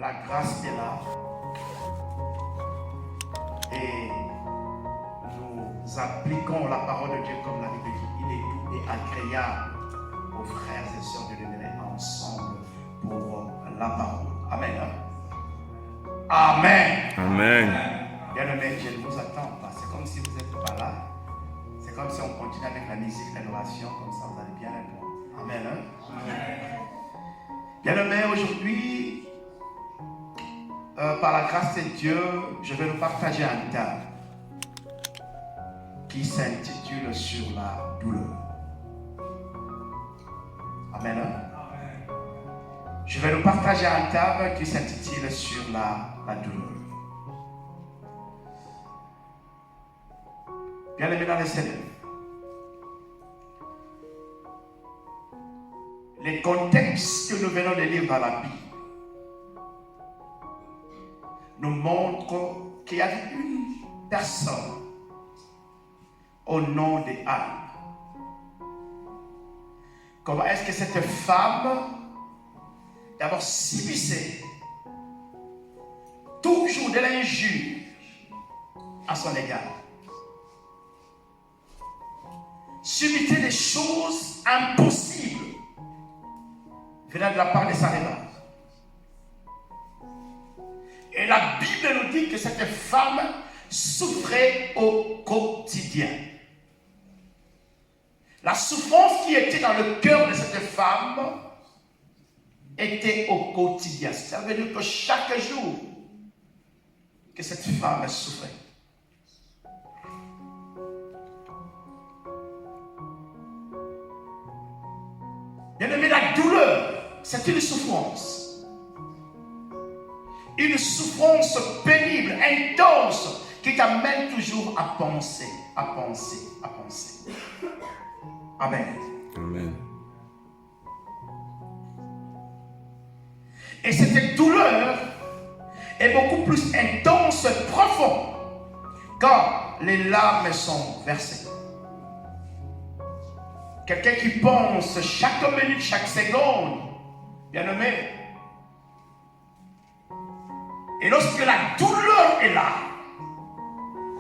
la grâce est là. Et nous appliquons la parole de Dieu comme la Bible dit. Il est doux et agréable aux frères et sœurs de demeurer ensemble pour la parole. Amen. Amen. Amen. Bien-aimés, je ne vous attends pas. C'est comme si vous n'êtes pas là. C'est comme si on continue avec la musique, l'adoration, comme ça vous allez bien répondre. Amen. Amen. Bien-aimés, aujourd'hui, par la grâce de Dieu, je vais vous partager un thème qui s'intitule sur la douleur. Amen. Je vais vous partager un thème qui s'intitule sur la douleur. Bien-aimés dans le Seigneur, les contextes que nous venons de lire dans la Bible nous montrent qu'il y avait une personne au nom de Anne. Comment est-ce que cette femme d'abord subissait toujours de l'injure à son égard, subissait des choses impossibles venant de la part de sa rivale. Et la Bible nous dit que cette femme souffrait au quotidien. La souffrance qui était dans le cœur de cette femme était au quotidien. Ça veut dire que chaque jour que cette femme souffrait. Bien-aimé, la douleur, c'est une souffrance. Une souffrance pénible, intense, qui t'amène toujours à penser, à penser, à penser. Amen. Amen. Et cette douleur est beaucoup plus intense, profonde, quand les larmes sont versées. Quelqu'un qui pense chaque minute, chaque seconde, bien-aimé. Et lorsque la douleur est là,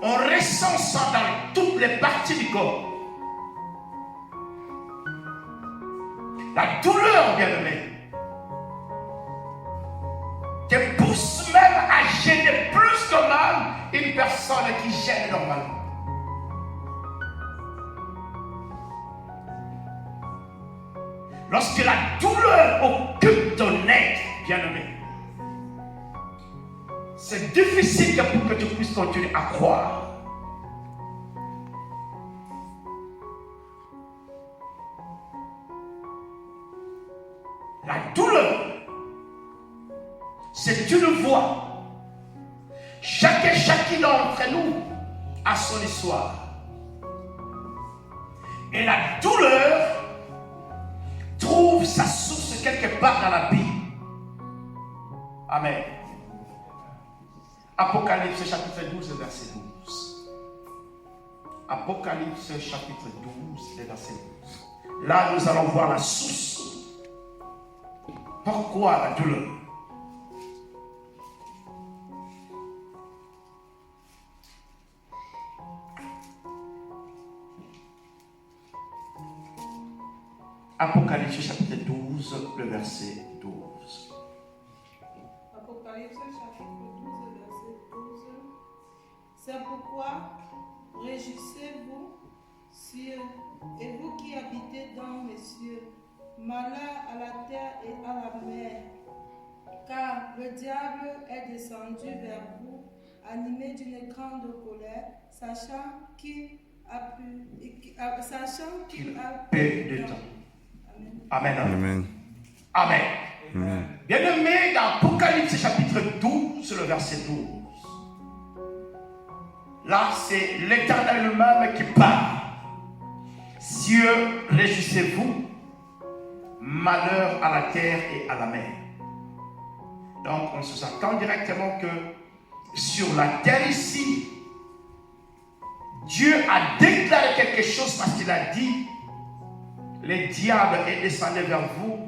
on ressent ça dans toutes les parties du corps. La douleur, bien-aimé, te pousse même à gêner plus que mal une personne qui gêne normalement. Lorsque la douleur occupe ton être, bien-aimé, c'est difficile pour que tu puisses continuer à croire. La douleur, c'est une voix. Chacun d'entre nous a son histoire. Et la douleur trouve sa source quelque part dans la Bible. Amen. Apocalypse chapitre 12, verset 12. Apocalypse chapitre 12, verset 12. Là, nous allons voir la source. Pourquoi la douleur? Apocalypse chapitre 12, le verset 12. Apocalypse chapitre 12, verset 12. C'est pourquoi réjouissez-vous, cieux, et vous qui habitez dans les cieux, malheur à la terre et à la mer, car le diable est descendu vers vous, animé d'une grande colère, sachant qu'il a peu de temps. Amen. Amen. Amen. Amen. Bien-aimé, dans Apocalypse chapitre 12, le verset 12. Là, c'est l'Éternel lui-même qui parle. Cieux, réjouissez-vous, malheur à la terre et à la mer. Donc, on se attend directement que sur la terre ici, Dieu a déclaré quelque chose parce qu'il a dit: le diable est descendu vers vous,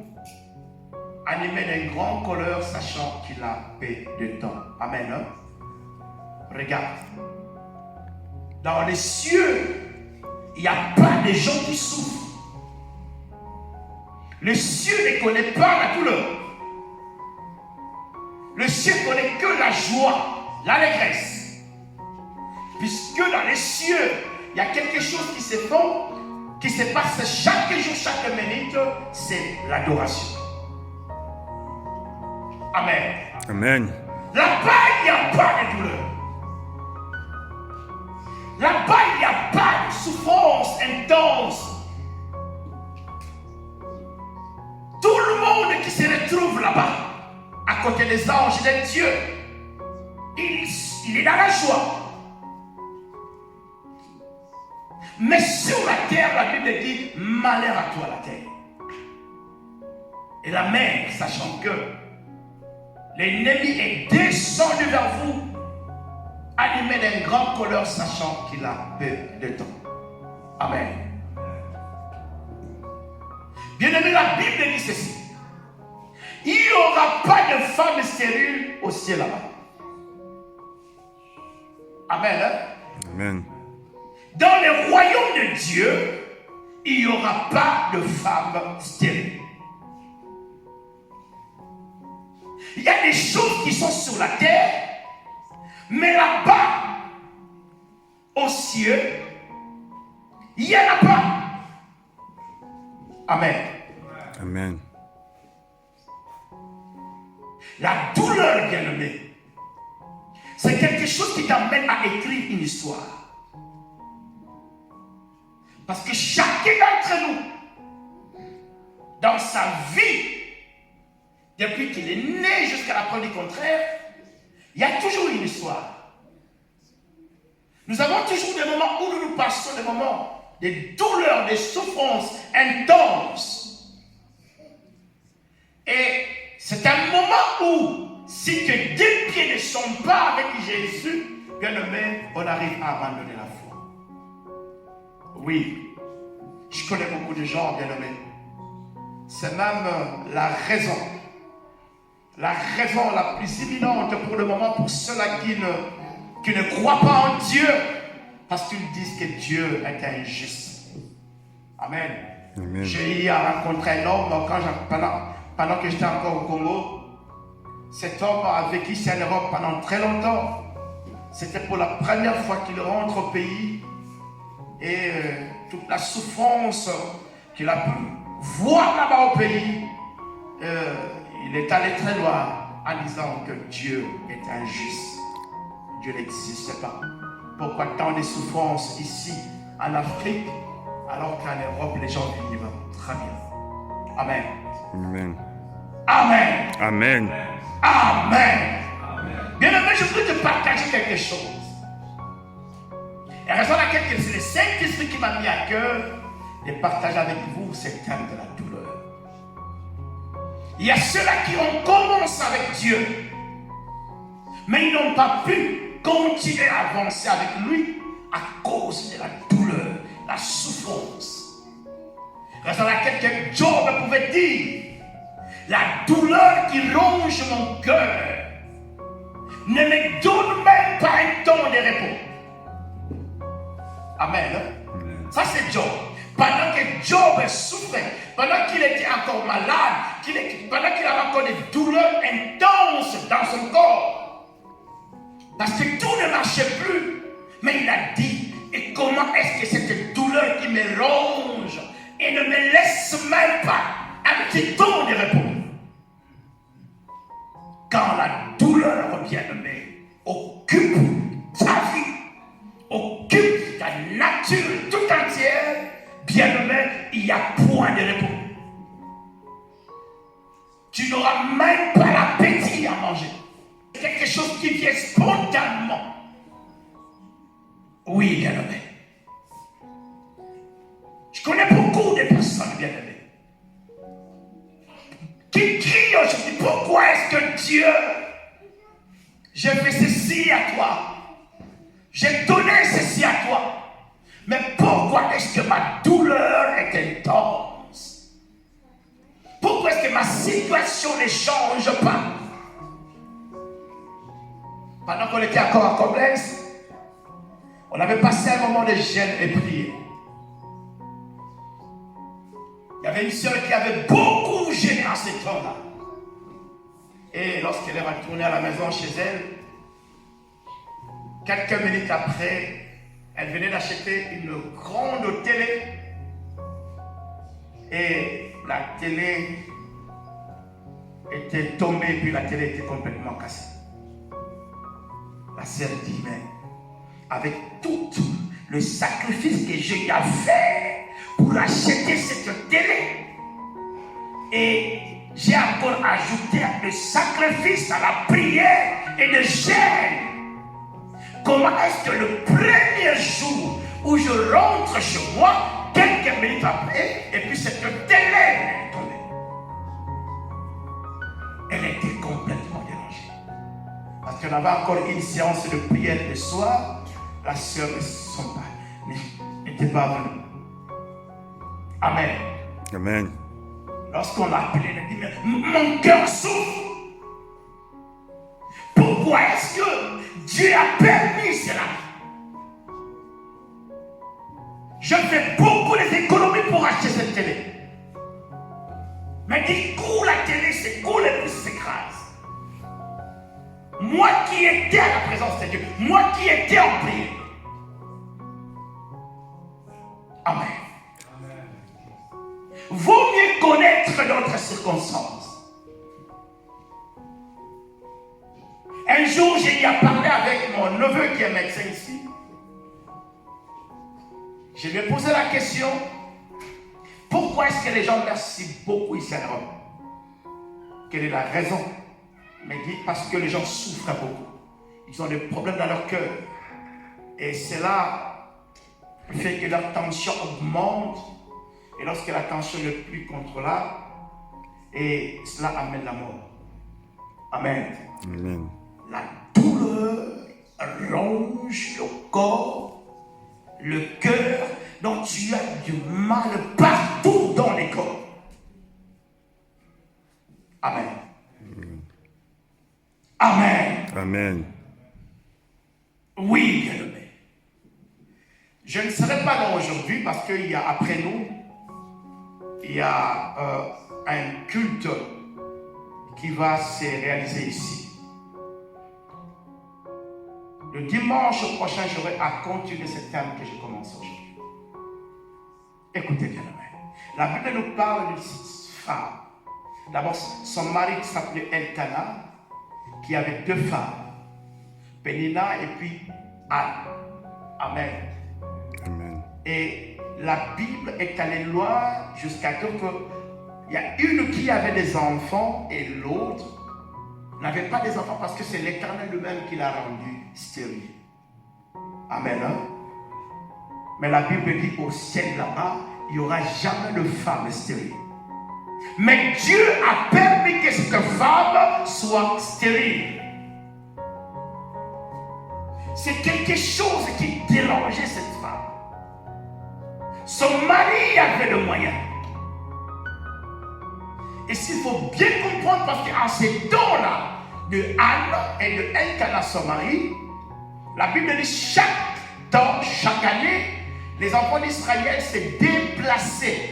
animé d'un grand colère, sachant qu'il a peu de temps. Amen. Hein? Regarde. Dans les cieux, il n'y a pas de gens qui souffrent. Le ciel ne connaît pas la douleur. Le ciel connaît que la joie, l'allégresse. Puisque dans les cieux, il y a quelque chose qui se fait, qui se passe chaque jour, chaque minute, c'est l'adoration. Amen. Amen. Là-bas, il n'y a pas de douleur. Là-bas, il n'y a pas de souffrance intense. Tout le monde qui se retrouve là-bas, à côté des anges et de Dieu, il est dans la joie. Mais sur la terre, la Bible dit, malheur à toi la terre. Et la mer, sachant que l'ennemi est descendu vers vous, animé d'un grand colère, sachant qu'il a peu de temps. Amen. Bien-aimé, la Bible dit ceci. Il n'y aura pas de femme stérile au ciel là-bas. Amen. Hein? Amen. Dans le royaume de Dieu, il n'y aura pas de femme stérile. Il y a des choses qui sont sur la terre, mais là-bas, au ciel, il n'y en a pas. Amen. Amen. La douleur, bien-aimé, c'est quelque chose qui t'amène à écrire une histoire. Parce que chacun d'entre nous, dans sa vie, depuis qu'il est né jusqu'à la preuve du contraire, il y a toujours une histoire. Nous avons toujours des moments où nous passons des moments de douleurs, de souffrances intenses. Et c'est un moment où, si tes deux pieds ne sont pas avec Jésus, bien-aimé, on arrive à abandonner la foi. Oui, je connais beaucoup de gens, bien-aimés. C'est même la raison la plus imminente pour le moment pour ceux-là qui ne croient pas en Dieu, parce qu'ils disent que Dieu est injuste. Amen. Amen. J'ai eu à rencontrer un homme pendant que j'étais encore au Congo. Cet homme a vécu ici en Europe pendant très longtemps. C'était pour la première fois qu'il rentre au pays. Et toute la souffrance qu'il a pu voir là-bas au pays, il est allé très loin en disant que Dieu est injuste. Dieu n'existe pas. Pourquoi tant de souffrances ici en Afrique, alors qu'en Europe les gens vivent très bien. Amen. Amen. Amen. Amen. Amen. Bien-aimé, je voudrais te partager quelque chose. Et la raison pour laquelle c'est le Saint-Esprit qui m'a mis à cœur de partager avec vous ce thème de la douleur. Il y a ceux-là qui ont commencé avec Dieu, mais ils n'ont pas pu continuer à avancer avec lui à cause de la douleur, la souffrance. Raison pour laquelle Job pouvait dire, la douleur qui ronge mon cœur ne me donne même pas un temps de repos. Amen. Ça c'est Job. Pendant que Job souffrait, pendant qu'il était encore malade, pendant qu'il avait encore des douleurs intenses dans son corps, parce que tout ne marchait plus, mais il a dit, et comment est-ce que cette douleur qui me ronge et ne me laisse même pas un petit temps de repos? Quand la douleur, bien-aimé, occupe ta vie, occupe ta nature tout entière, bien-aimé, il n'y a point de repos. Tu n'auras même pas l'appétit à manger. C'est quelque chose qui vient spontanément. Oui, bien-aimé. Je connais beaucoup de personnes, bien-aimées, qui crient aujourd'hui, pourquoi est-ce que Dieu, j'ai fait ceci à toi, j'ai donné ceci à toi, mais pourquoi est-ce que ma douleur est intense? Pourquoi Pourquoi est-ce que ma situation ne change pas? Pendant qu'on était encore à Koblenz, on avait passé un moment de jeûne et prière. Il y avait une sœur qui avait beaucoup gêné en ce temps-là. Et lorsqu'elle est retournée à la maison chez elle, quelques minutes après, elle venait d'acheter une grande télé. Et la télé était tombée, puis la télé était complètement cassée. La sœur dit, mais avec tout le sacrifice que j'ai fait pour acheter cette télé, et j'ai encore ajouté le sacrifice à la prière et le jeûne. Comment est-ce que le premier jour où je rentre chez moi, quelques minutes après, et puis cette télé est tombée? Elle était complètement dérangée. Parce qu'on avait encore une séance de prière le soir, la sœur n'était pas venue. Amen. Amen. Lorsqu'on l'a appelé, elle a dit, mais mon cœur souffre. Pourquoi est-ce que Dieu a permis cela? Je fais beaucoup d'économies pour acheter cette télé. Mais du coup, la télé s'écoule et puis s'écrase. Moi qui étais à la présence de Dieu, moi qui étais en prière. Amen. Vaut mieux connaître notre circonstance. Un jour, j'ai y parlé avec mon neveu qui est médecin ici. Je lui ai posé la question, pourquoi est-ce que les gens merci beaucoup ici à Rome? Quelle est la raison? Il m'a dit, parce que les gens souffrent beaucoup. Ils ont des problèmes dans leur cœur. Et cela fait que leur tension augmente. Et lorsque la tension n'est plus contrôlable, et cela amène la mort. Amen. Amen. La douleur ronge le corps, le cœur, dont tu as du mal partout dans les corps. Amen. Amen. Amen. Oui, bien-aimé. Je ne serai pas là aujourd'hui parce qu'il y a après nous, il y a un culte qui va se réaliser ici. Le dimanche prochain, j'aurai à continuer ce thème que j'ai commencé aujourd'hui. Écoutez bien, la Bible nous parle d'une femme. D'abord, son mari s'appelait Elkanah, qui avait deux femmes, Pénina et puis Anne. Amen. Amen. Et la Bible est allée loin jusqu'à dire qu'il y a une qui avait des enfants et l'autre n'avait pas des enfants parce que c'est l'Éternel lui-même qui l'a rendu stérile. Amen. Hein? Mais la Bible dit au ciel là-bas, il n'y aura jamais de femme stérile. Mais Dieu a permis que cette femme soit stérile. C'est quelque chose qui dérangeait cette femme. Son mari avait le moyen. Et s'il faut bien comprendre, parce qu'en ces temps-là, de Anne et de Elkanah, son mari, la Bible dit chaque temps, chaque année, les enfants d'Israël se déplaçaient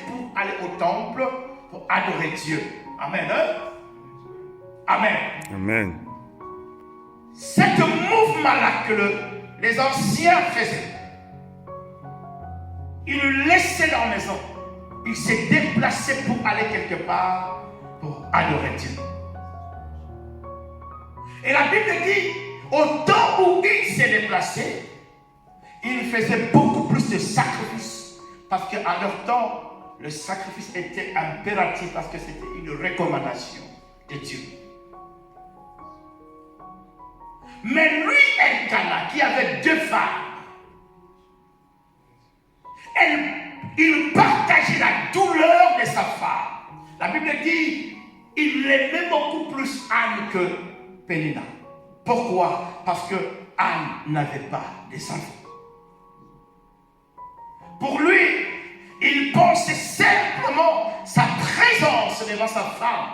pour aller au temple, pour adorer Dieu. Amen. Hein? Amen. Amen. C'est un mouvement-là que les anciens faisaient. Ils le laissaient dans la maison. Ils se déplaçaient pour aller quelque part pour adorer Dieu. Et la Bible dit, au temps où ils se déplaçaient, ils faisaient beaucoup plus de sacrifices. Parce qu'à leur temps, le sacrifice était impératif parce que c'était une recommandation de Dieu. Mais lui, Elkanah, qui avait deux femmes, il partageait la douleur de sa femme. La Bible dit, il aimait beaucoup plus Anne que Pénina. Pourquoi? Parce que Anne n'avait pas des enfants. Pour lui, il pensait simplement sa devant sa femme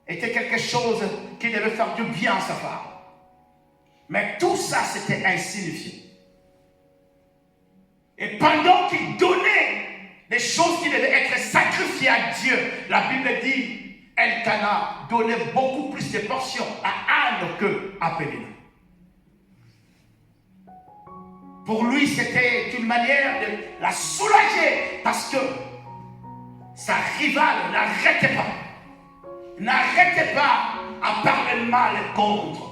était quelque chose qui devait faire du bien à sa femme. Mais tout ça, c'était insignifiant. Et pendant qu'il donnait des choses qui devaient être sacrifiées à Dieu, la Bible dit, Elkanah donnait beaucoup plus de portions à Anne que à Pénina. Pour lui, c'était une manière de la soulager parce que sa rivale n'arrêtait pas à parler mal contre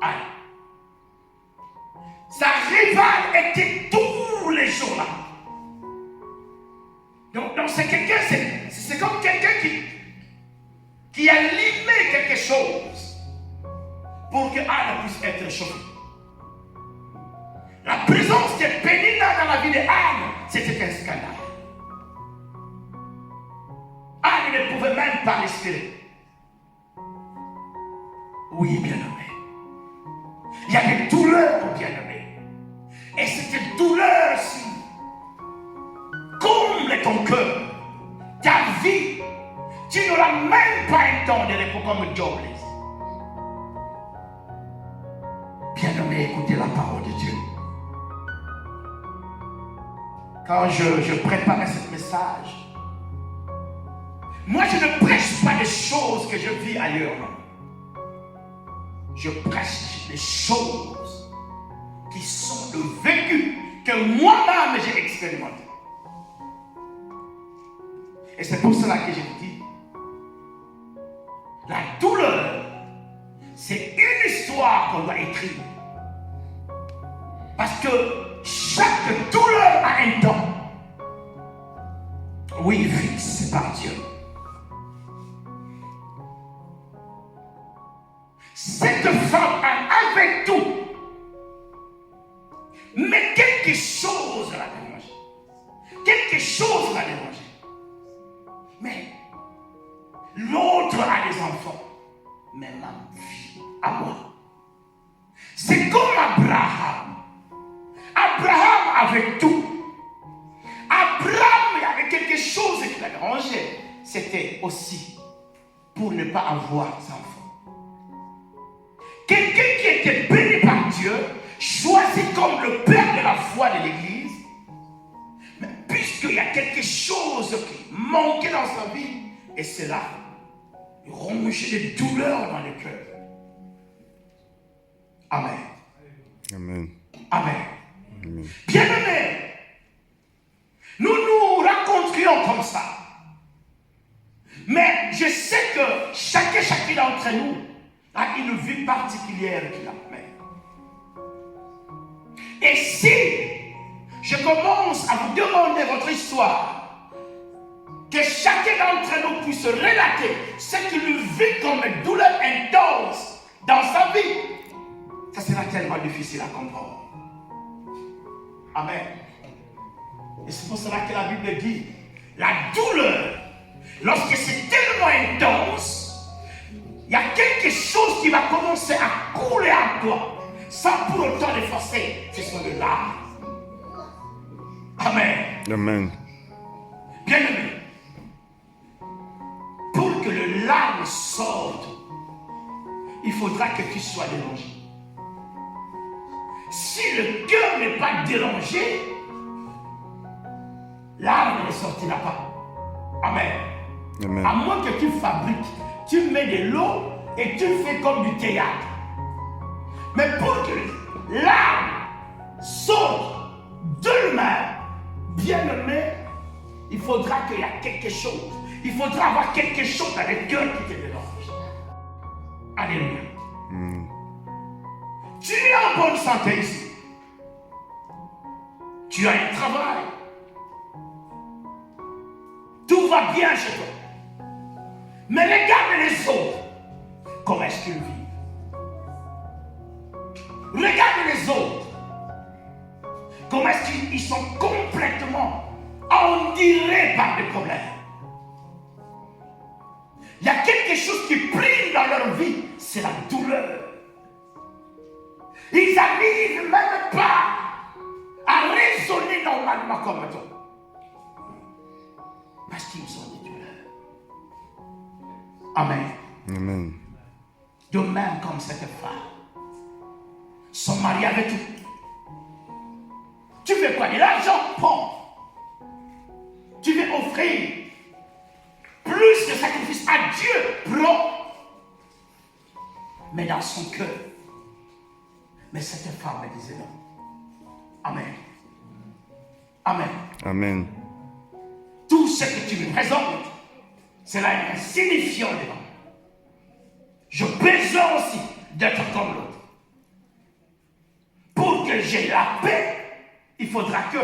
Anne. Sa rivale était tous les jours là. Donc c'est quelqu'un, c'est comme quelqu'un qui a limé quelque chose pour que Anne puisse être chauffée. La présence de Pénina dans la vie de Anne, c'était un scandale. Anne ne pouvait même pas respirer. Oui, bien-aimé. Il y a des douleurs, bien-aimé. Et cette douleur-ci comble ton cœur, ta vie. Tu n'auras même pas un temps de repos comme Job. Bien-aimé, écoutez la parole de Dieu. Quand je préparais ce message, moi je ne prêche pas des choses que je vis ailleurs. Non. Je prêche des choses qui sont le vécu que moi-même j'ai expérimenté. Et c'est pour cela que je vous dis, la douleur, c'est une histoire qu'on doit écrire. Parce que chaque douleur a un temps. Oui, fixé par Dieu. Cette femme avait tout. Mais quelque chose l'a dérangé. Quelque chose l'a dérangé. Mais l'autre a des enfants. Mais ma vie à moi. C'est comme Abraham. Abraham avait tout. Abraham, il y avait quelque chose qui l'a dérangé. C'était aussi pour ne pas avoir d'enfants. Quelqu'un qui était béni par Dieu, choisi comme le père de la foi de l'Église, mais puisqu'il y a quelque chose qui manquait dans sa vie, et c'est là, il rongeait des douleurs dans le cœur. Amen. Amen. Amen. Amen. Bien-aimés, nous nous rencontrions comme ça. Mais je sais que chacun d'entre nous a une vie particulière qu'il a. Et si je commence à vous demander votre histoire, que chacun d'entre nous puisse relater ce qu'il vit comme une douleur intense dans sa vie, ça sera tellement difficile à comprendre. Amen. Et c'est pour cela que la Bible dit, la douleur, lorsque c'est tellement intense, il y a quelque chose qui va commencer à couler en toi, sans pour autant les forcer, ce sont des larmes. Amen. Amen. Bien-aimé, pour que le larme sorte, il faudra que tu sois dérangé. Si le cœur n'est pas dérangé, l'âme ne sortira pas. Amen. Amen. À moins que tu fabriques, tu mets de l'eau et tu fais comme du théâtre. Mais pour que l'âme sorte de l'humain, bien-aimé, il faudra qu'il y ait quelque chose. Il faudra avoir quelque chose dans le cœur qui te dérange. Alléluia. Tu es en bonne santé ici. Tu as un travail. Tout va bien chez toi. Mais regarde les autres. Comment est-ce qu'ils vivent? Regarde les autres. Comment est-ce qu'ils sont complètement endurés par des problèmes. Il y a quelque chose qui prime dans leur vie, c'est la douleur. Ils n'arrivent même pas à raisonner normalement comme toi. Parce qu'ils ont des douleurs. Amen. Amen. De même comme cette femme. Son mari avait tout. Tu veux quoi? De l'argent? Prends. Tu veux offrir plus de sacrifices à Dieu? Prends. Mais dans son cœur. Mais cette femme me disait non. Amen. Amen. Amen. Tout ce que tu me présentes, cela est insignifiant devant. J'ai besoin aussi d'être comme l'autre. Pour que j'aie la paix, il faudra que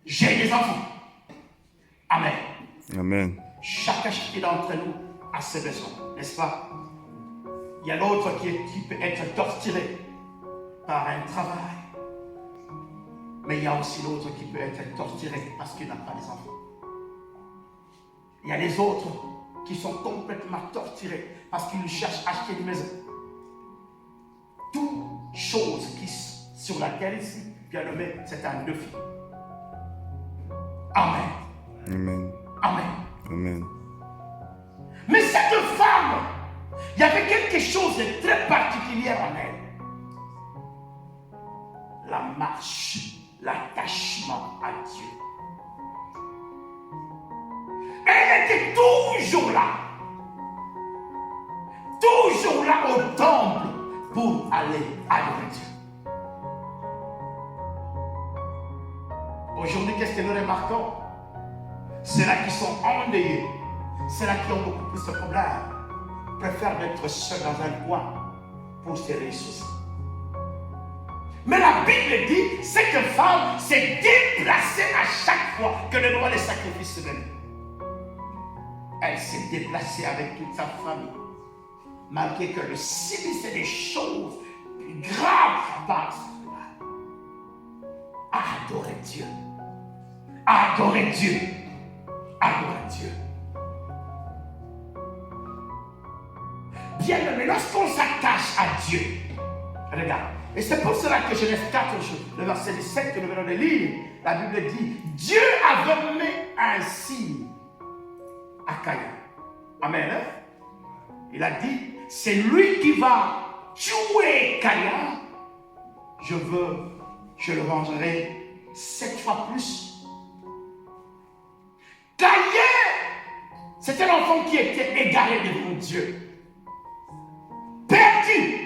j'ai des enfants. Amen. Amen. Chacun d'entre nous a ses besoins, n'est-ce pas? Il y a l'autre qui peut être torturé par un travail. Mais il y a aussi l'autre qui peut être torturé parce qu'il n'a pas des enfants. Il y a les autres qui sont complètement torturés parce qu'ils cherchent à acheter une maison. Toute chose qui sur la terre ici, bien nommé, c'est un défi. Amen. Amen. Amen. Amen. Mais cette femme, il y avait quelque chose de très particulier en elle. La marche, l'attachement à Dieu. Elle était toujours là au temple pour aller adorer Dieu. Aujourd'hui, qu'est-ce que nous remarquons? Ceux-là qui sont endeuillés, ceux-là qui ont beaucoup plus de problèmes, préfèrent d'être seuls dans un coin pour se ressourcer. Mais la Bible dit, cette femme s'est déplacée à chaque fois que le droit des sacrifices se venait. Elle s'est déplacée avec toute sa famille, malgré que le subissait des choses graves par cela. Adorer Dieu. Adorer Dieu. Adorer Dieu. Bien aimé, lorsqu'on s'attache à Dieu, regarde, et c'est pour cela que Genèse 4, le verset 17 que nous venons de lire, la Bible dit, Dieu avait mis un signe à Caïn. Amen. Hein? Il a dit, c'est lui qui va tuer Caïn. Je le vengerai 7 fois plus. Caïn, c'était un enfant qui était égaré devant Dieu. Perdu.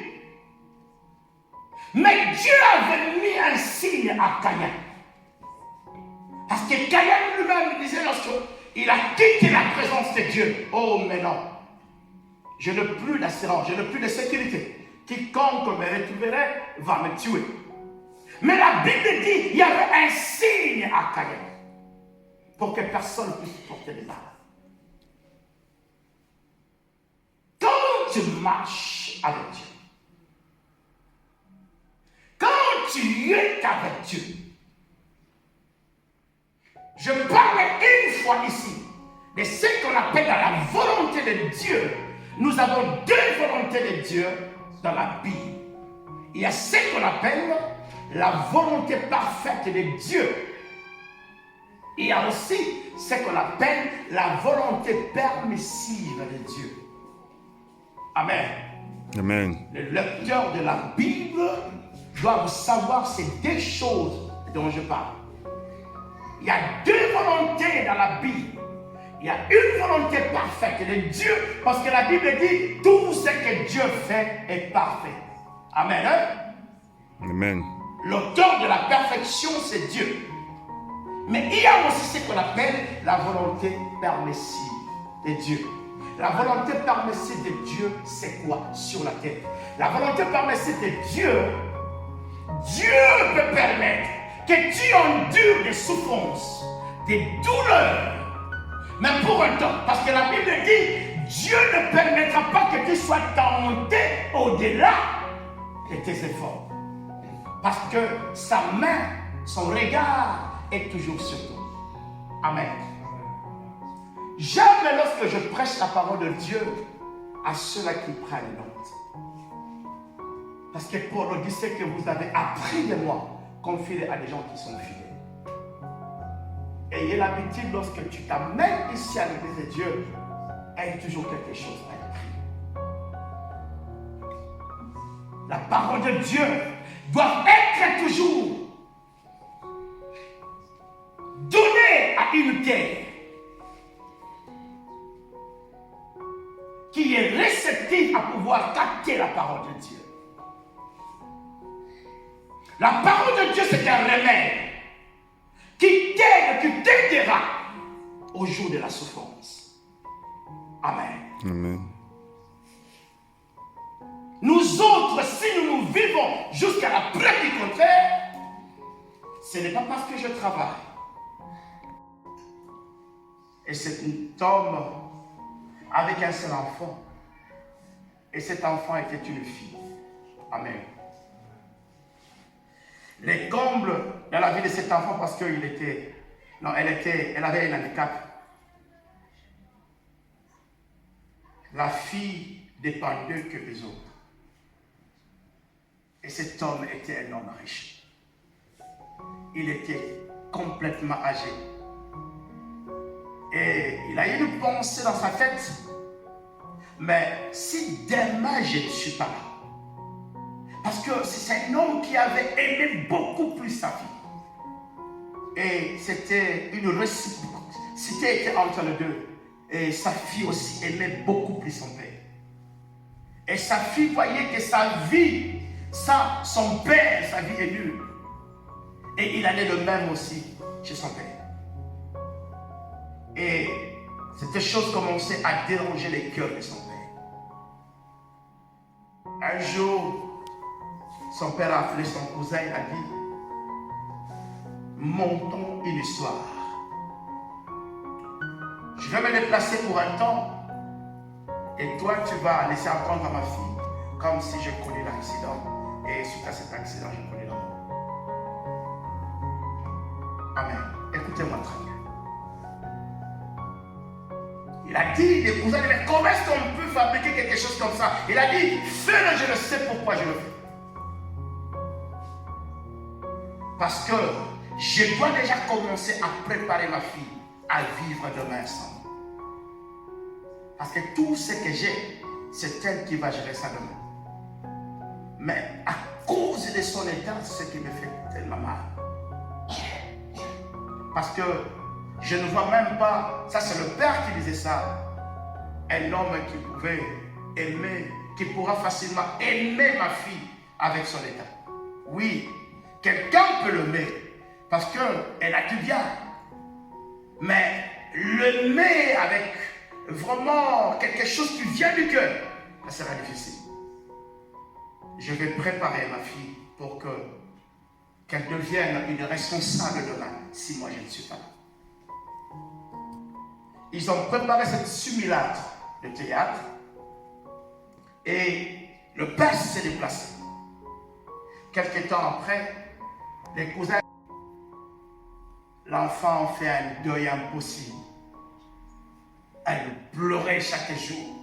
Mais Dieu avait mis un signe à Caïn. Parce que Caïn lui-même disait lorsqu'il a quitté la présence de Dieu, oh mais non, je n'ai plus d'assurance, je n'ai plus de sécurité. Quiconque me retrouverait va me tuer. Mais la Bible dit qu'il y avait un signe à Caïn pour que personne ne puisse porter des balles. Quand tu marches avec Dieu, quand tu es avec Dieu, je parlais une fois ici de ce qu'on appelle dans la volonté de Dieu. Nous avons deux volontés de Dieu dans la Bible. Il y a ce qu'on appelle la volonté parfaite de Dieu. Il y a aussi ce qu'on appelle la volonté permissive de Dieu. Amen. Amen. Les lecteurs de la Bible doivent savoir ces deux choses dont je parle. Il y a deux volontés dans la Bible. Il y a une volonté parfaite de Dieu, parce que la Bible dit tout ce que Dieu fait est parfait. Amen. Hein? Amen. L'auteur de la perfection, c'est Dieu. Mais il y a aussi ce qu'on appelle la volonté permissive de Dieu. La volonté permissive de Dieu, c'est quoi sur la terre? La volonté permissive de Dieu, Dieu peut permettre que tu endures des souffrances, des douleurs, mais pour un temps, parce que la Bible dit, Dieu ne permettra pas que tu sois tenté au-delà de tes efforts. Parce que sa main, son regard est toujours sur toi. Amen. Jamais lorsque je prêche la parole de Dieu à ceux-là qui prennent note. Parce que Paul dit ce que vous avez appris de moi, confiez à des gens qui sont fidèles. ayez l'habitude, lorsque tu t'amènes ici à l'église de Dieu, aie toujours quelque chose à écrire. La parole de Dieu doit être toujours donnée à une terre qui est réceptive à pouvoir capter la parole de Dieu. La parole de Dieu, c'est un remède qui t'aide, qui t'aidera au jour de la souffrance. Amen. Amen. Nous autres, si nous vivons jusqu'à la preuve du contraire, ce n'est pas parce que je travaille. Et cet homme avec un seul enfant. Et cet enfant était une fille. Amen. Les combles dans la vie de cet enfant, parce qu'elle avait un handicap. La fille dépendait que des autres. Et cet homme était un homme riche. Il était complètement âgé. Et il a eu une pensée dans sa tête. Mais si demain je ne suis pas là, parce que c'est un homme qui avait aimé beaucoup plus sa fille. Et c'était une réciprocité entre les deux. Et sa fille aussi aimait beaucoup plus son père. Et sa fille voyait que sa vie, son père, sa vie est nulle. Et il allait le même aussi chez son père. Et cette chose commençait à déranger les cœurs de son père. Un jour, son père a appelé son cousin, il a dit, montons une histoire. Je vais me déplacer pour un temps et toi tu vas laisser apprendre à ma fille comme si je connais l'accident et suite à cet accident je connais l'homme. Amen. Écoutez-moi très bien. Il a dit, les cousins, mais comment est-ce qu'on peut fabriquer quelque chose comme ça? Il a dit, fais-le, je ne sais pourquoi je le fais. Parce que je dois déjà commencer à préparer ma fille à vivre demain sans moi. Parce que tout ce que j'ai, c'est elle qui va gérer ça demain. Mais à cause de son état, c'est ce qui me fait tellement mal. Parce que je ne vois même pas, ça c'est le père qui disait ça, un homme qui pouvait aimer, qui pourra facilement aimer ma fille avec son état. Oui, quelqu'un peut l'aimer parce qu'elle a du bien. Mais l'aimer avec vraiment quelque chose qui vient du cœur, ça sera difficile. Je vais préparer ma fille pour qu'elle devienne une responsable demain si moi je ne suis pas là. Ils ont préparé cette simulacre de théâtre et le père s'est déplacé. Quelque temps après, les cousins, l'enfant fait un deuil impossible. Elle pleurait chaque jour.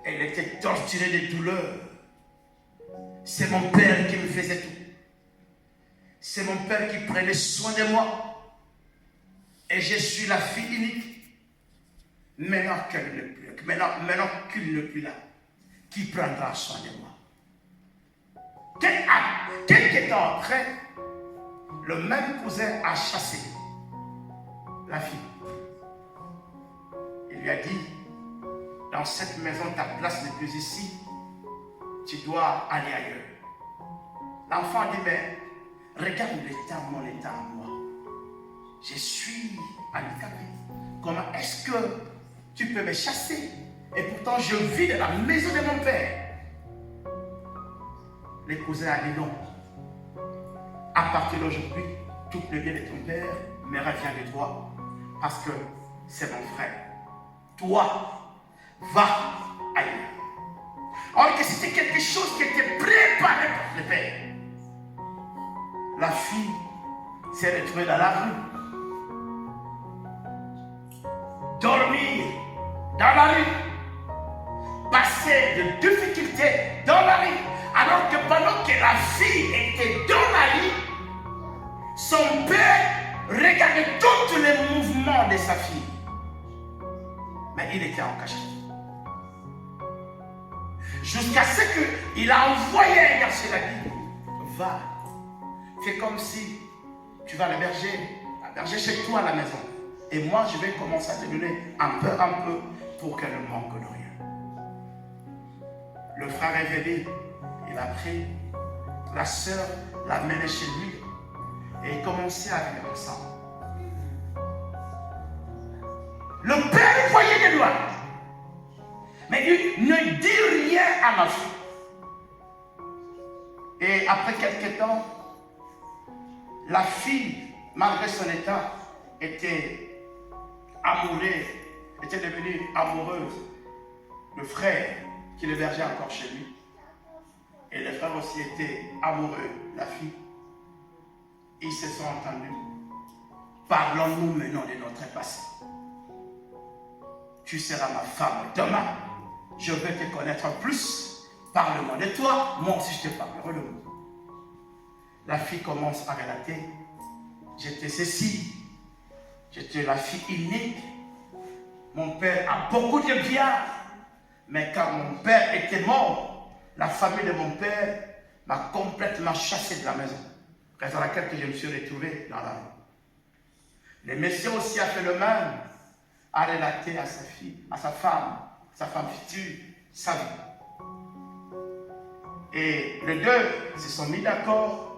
Elle était torturée de douleur. C'est mon père qui me faisait tout. C'est mon père qui prenait soin de moi. Et je suis la fille unique. Maintenant qu'elle n'est plus là, maintenant qu'il n'est plus là, qui prendra soin de moi? Quelques temps après, le même cousin a chassé la fille. Il lui a dit, dans cette maison, ta place n'est plus ici, tu dois aller ailleurs. L'enfant dit, mais regarde mon état à moi. Je suis handicapé. Comment est-ce que tu peux me chasser? Et pourtant, je vis dans la maison de mon père. Les cousins ont dit non. À partir d'aujourd'hui, tout le bien de ton père me revient de toi. Parce que c'est mon frère. Toi, va ailleurs. Alors que c'était quelque chose qui était préparé par le père. La fille s'est retrouvée dans la rue. Dormir dans la rue. Passer de difficultés dans la rue. Alors que pendant que la fille était dans la rue, son père regardait toute tous les mouvements de sa fille. Mais il était en cachette. Jusqu'à ce qu'il a envoyé un garçon, il a dit, va, fais comme si tu vas l'héberger chez toi à la maison. Et moi, je vais commencer à te donner un peu, pour qu'elle ne manque de rien. Le frère est venu, il a pris la sœur, l'a menée chez lui, et ils commençaient à vivre ensemble. Le père voyait des doigts, mais il ne dit rien à ma fille. Et après quelques temps, la fille, malgré son état, était devenue amoureuse. Le frère qui l'hébergeait encore chez lui. Et le frère aussi était amoureux de la fille. Ils se sont entendus. Parlons-nous maintenant de notre passé. Tu seras ma femme demain. Je veux te connaître plus. Parle-moi de toi. Moi aussi je te parlerai de moi. La fille commence à relater. J'étais ceci. J'étais la fille unique. Mon père a beaucoup de biens. Mais quand mon père était mort, la famille de mon père m'a complètement chassé de la maison. Raison à laquelle je me suis retrouvé dans la rue. Le monsieur aussi a fait le même. A relaté à sa fille, à sa femme future, sa vie. Et les deux se sont mis d'accord.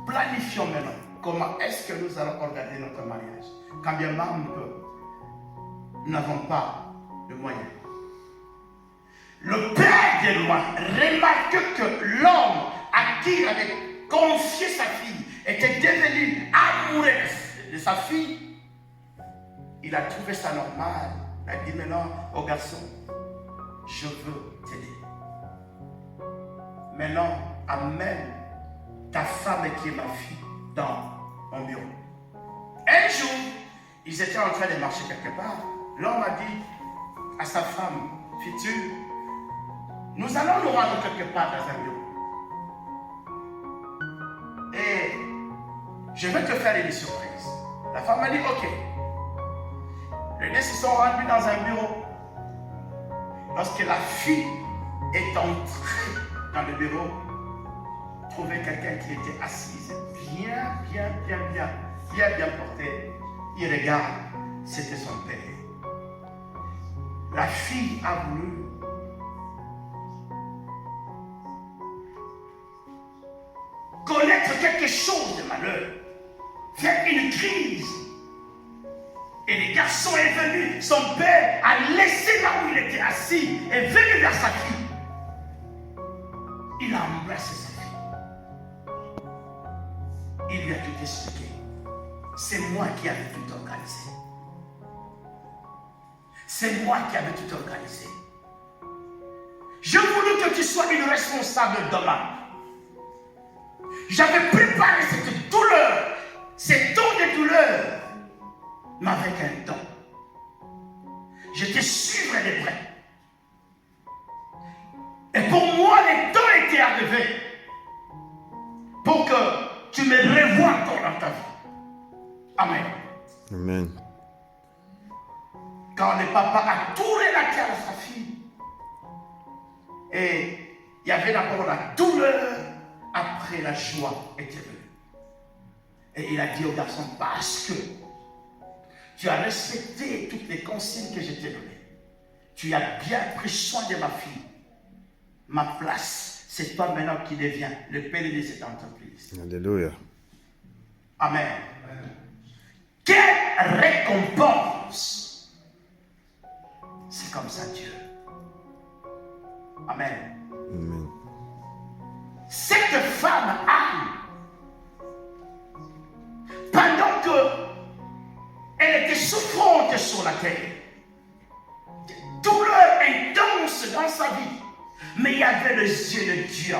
Planifions maintenant comment est-ce que nous allons organiser notre mariage. Quand bien même nous n'avons pas de moyens. Le père de loin remarque que l'homme à qui il avait confié sa fille était devenu amoureux de sa fille. Il a trouvé ça normal. Il a dit maintenant au garçon, je veux t'aider. Maintenant, amène ta femme qui est ma fille dans mon bureau. Un jour, ils étaient en train de marcher quelque part. L'homme a dit à sa femme future, nous allons nous rendre quelque part dans un bureau. Et je vais te faire une surprise. La femme a dit, ok. Les deux se sont rendus dans un bureau. Lorsque la fille est entrée dans le bureau, trouvait quelqu'un qui était assise, bien porté. Il regarde, c'était son père. La fille a voulu connaître quelque chose de malheur, faire une crise. Et le garçon est venu, son père a laissé là où il était assis, est venu vers sa fille. Il a embrassé sa fille. Il lui a tout expliqué. C'est moi qui avais tout organisé. C'est moi qui avais tout organisé. Je voulais que tu sois une responsable demain. J'avais préparé cette douleur, ces temps de douleur, mais avec un don. Je te suivrai de près. Et pour moi, les temps étaient arrivés pour que tu me revoies encore dans ta vie. Amen. Amen. Quand le papa a tourné la terre à sa fille, et il y avait d'abord la douleur, après la joie était venue. Et il a dit au garçon, parce que tu as respecté toutes les consignes que je t'ai données, tu as bien pris soin de ma fille, ma place, c'est toi maintenant qui deviens le père de cette entreprise. Alléluia. Amen. Quelle récompense! C'est comme ça Dieu. Amen. Amen. Cette femme Anne, pendant que elle était souffrante sur la terre, douleur intense dans sa vie, mais il y avait les yeux de Dieu.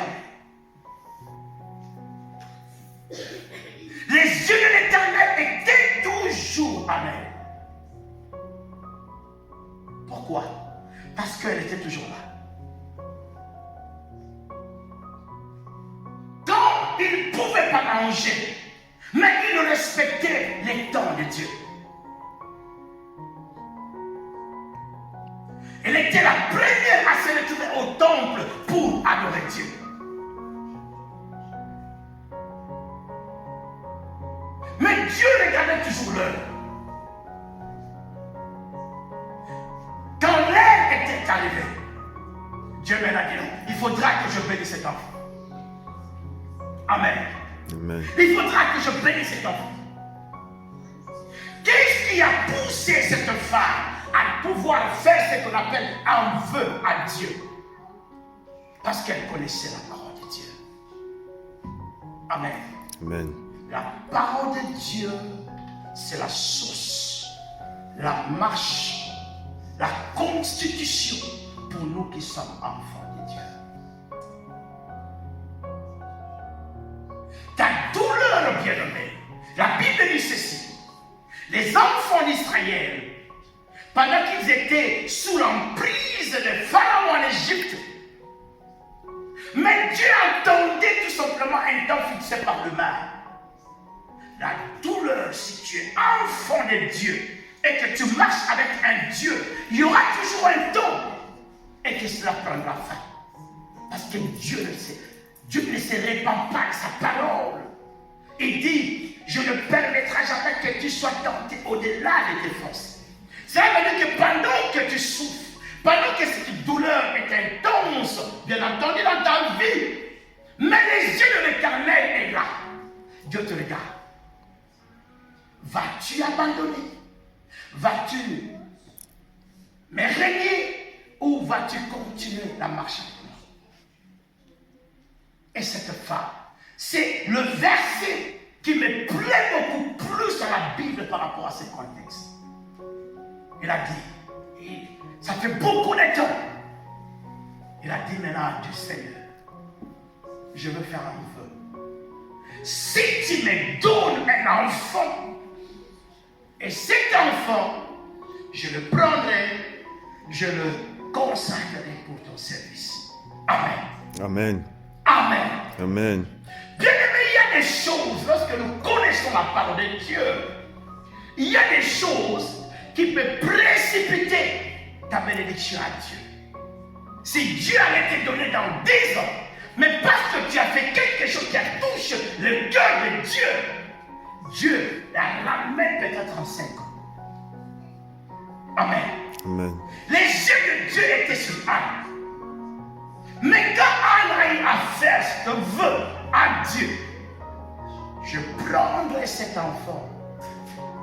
Les yeux de l'Éternel étaient toujours en elle. Pourquoi? Parce qu'elle était toujours là. Quand il ne pouvait pas manger, Mais il respectait les temps de Dieu. Elle était la première à se retrouver au temple pour adorer Dieu. Mais Dieu regardait toujours l'heure. Quand l'heure était arrivée, Dieu m'a dit, il faudra que je bénisse cet enfant. Amen. Amen. Il faudra que je bénisse cet enfant. Qu'est-ce qui a poussé cette femme à pouvoir faire ce qu'on appelle un vœu à Dieu? Parce qu'elle connaissait la parole de Dieu. Amen. Amen. La parole de Dieu, c'est la source, la marche, la constitution pour nous qui sommes enfants de Dieu. Ta douleur, bien-aimé, la Bible dit ceci. Les enfants d'Israël, pendant qu'ils étaient sous l'emprise de Pharaon en Égypte, mais Dieu attendait tout simplement un temps fixé par le mal. La douleur, si tu es enfant de Dieu et que tu marches avec un Dieu, il y aura toujours un temps et que cela prendra fin. Parce que Dieu le sait. Dieu ne se répand pas de sa parole. Il dit, je ne permettrai jamais que tu sois tenté au-delà de tes forces. Ça veut dire que pendant que tu souffres, pendant que cette douleur est intense, bien entendu dans ta vie, mais les yeux de l'Éternel est là. Dieu te regarde. Vas-tu abandonner? Vas-tu me régner ou vas-tu continuer la marche avec moi? Et cette femme, c'est le verset qui me plaît beaucoup plus dans la Bible par rapport à ce contexte. Il a dit, et ça fait beaucoup de temps, il a dit maintenant à Dieu, Seigneur, je veux faire un vœu. Si tu me donnes un enfant, et cet enfant, je le prendrai, je le consacrerai pour ton service. Amen. Amen. Amen. Amen. Bien-aimé, il y a des choses, lorsque nous connaissons la parole de Dieu, il y a des choses qui peuvent précipiter ta bénédiction à Dieu. Si Dieu allait te donner dans 10 ans, mais parce que tu as fait quelque chose qui touche le cœur de Dieu, Dieu la ramène peut-être en 5 ans. Amen. Amen. Les yeux de Dieu étaient sur Anne. Mais quand Anne a eu à faire ce vœu à Dieu, je prendrai cet enfant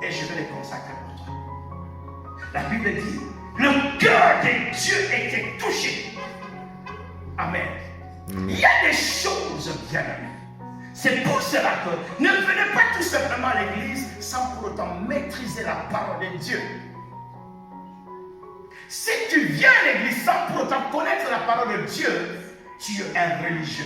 et je vais le consacrer pour toi. La Bible dit, le cœur de Dieu était touché. Amen. Il y a des choses, bien-aimées. C'est pour cela que ne venez pas tout simplement à l'église sans pour autant maîtriser la parole de Dieu. Si tu viens à l'église sans pour autant connaître la parole de Dieu, tu es un religieux.